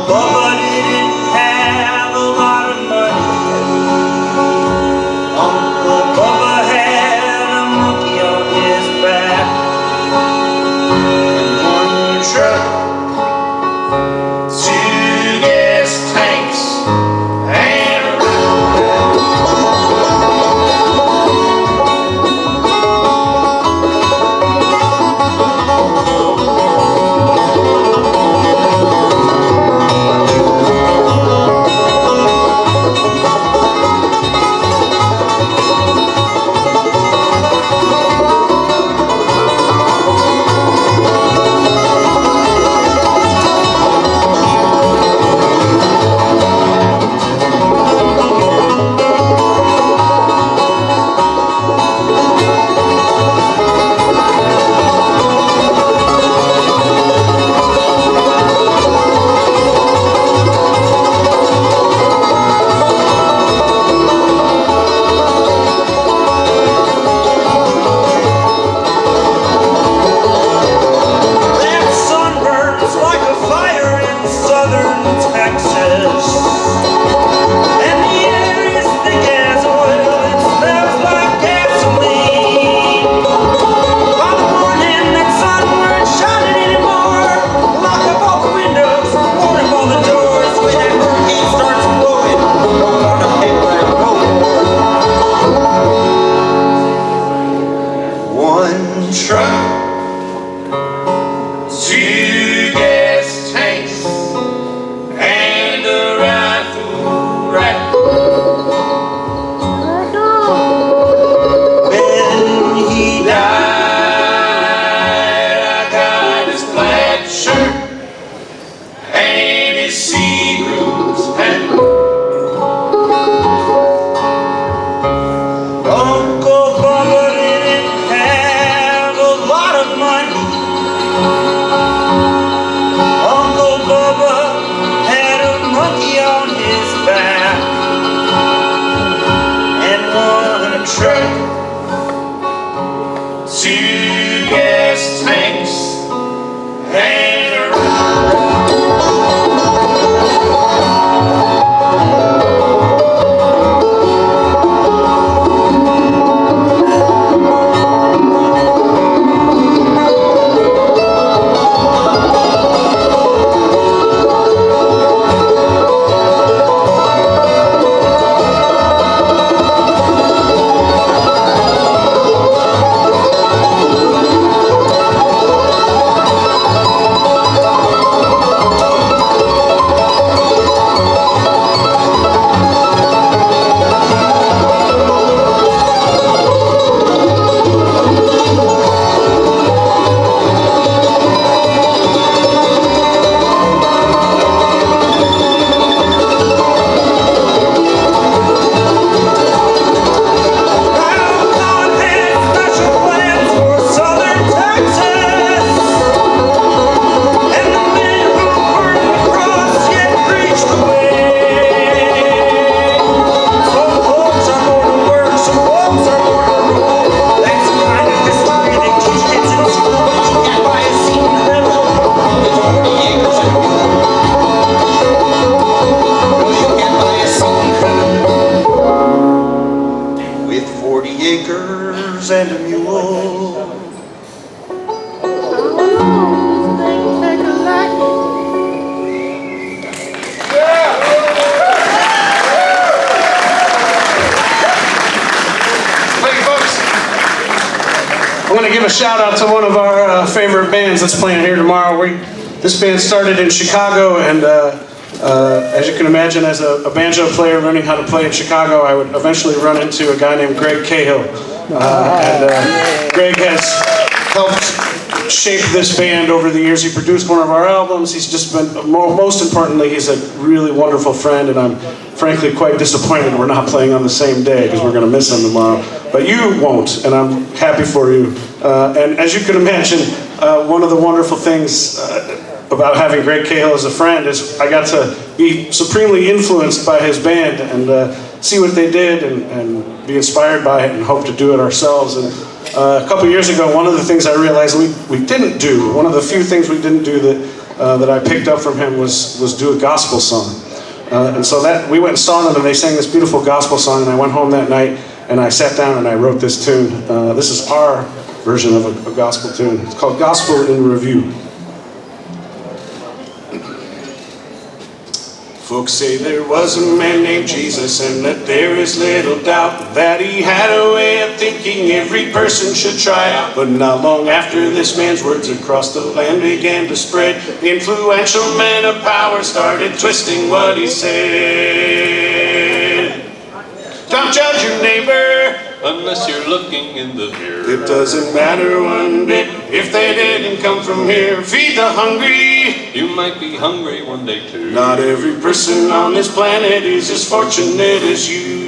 Bubba didn't have a lot of money. Uncle Bubba had a monkey on his back and one truck, two gas tanks, and a and a mule. I want to give a shout out to one of our favorite bands that's playing here tomorrow. This band started in Chicago, and as you can imagine, as a banjo player learning how to play in Chicago, I would eventually run into a guy named Greg Cahill. Greg has helped shape this band over the years. He produced one of our albums. He's just been, most importantly, he's a really wonderful friend, and I'm frankly quite disappointed we're not playing on the same day because we're going to miss him tomorrow. But you won't, and I'm happy for you. And as you can imagine, one of the wonderful things about having Greg Cahill as a friend is I got to be supremely influenced by his band and see what they did and be inspired by it and hope to do it ourselves. And a couple years ago, one of the things I realized we didn't do, one of the few things we didn't do that that I picked up from him was do a gospel song. And so that we went and saw them, and they sang this beautiful gospel song, and I went home that night and I sat down and I wrote this tune. This is our version of a gospel tune. It's called Gospel in Review. Folks say there was a man named Jesus, and that there is little doubt that he had a way of thinking every person should try out. But not long after this man's words across the land began to spread, the influential men of power started twisting what he said. Don't judge your neighbor unless you're looking in the mirror. It doesn't matter one bit if they didn't come from here. Feed the hungry. You might be hungry one day too. Not every person on this planet is as fortunate as you.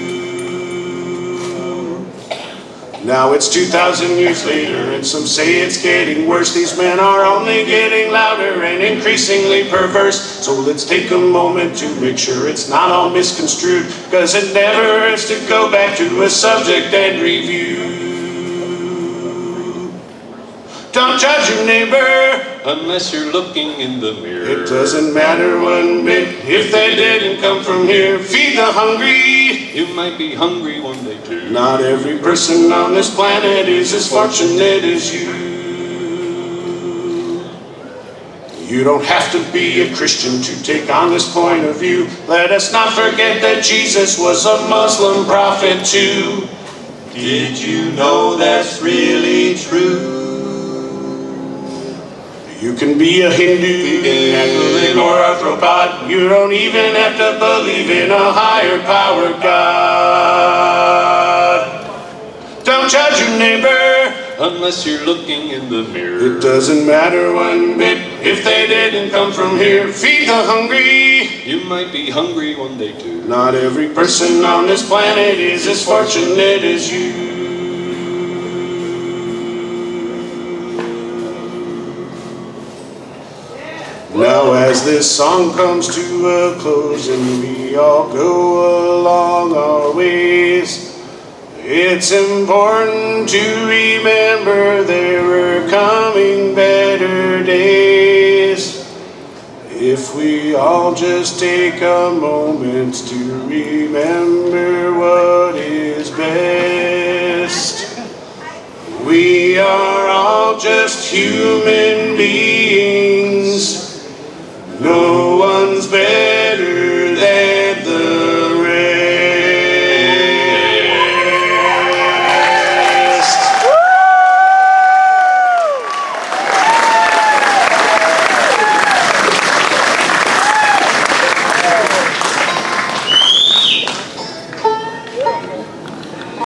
Now it's 2,000 years later, and some say it's getting worse. These men are only getting louder and increasingly perverse. So let's take a moment to make sure it's not all misconstrued, cause it never hurts to go back to a subject and review. Don't judge your neighbor unless you're looking in the mirror. It doesn't matter one bit if they didn't come from here. Feed the hungry. You might be hungry one day too. Not every person on this planet is as fortunate as you. You don't have to be a Christian to take on this point of view. Let us not forget that Jesus was a Muslim prophet too. Did you know that's really true? You can be a Hindu, Catholic, or arthropod. You don't even have to believe in a higher power God. Don't judge your neighbor unless you're looking in the mirror. It doesn't matter one bit if they didn't come from here. Feed the hungry. You might be hungry one day too. Not every person on this planet is as fortunate as you. Now as this song comes to a close and we all go along our ways, it's important to remember there are coming better days. If we all just take a moment to remember what is best. We are all just human beings. No one's better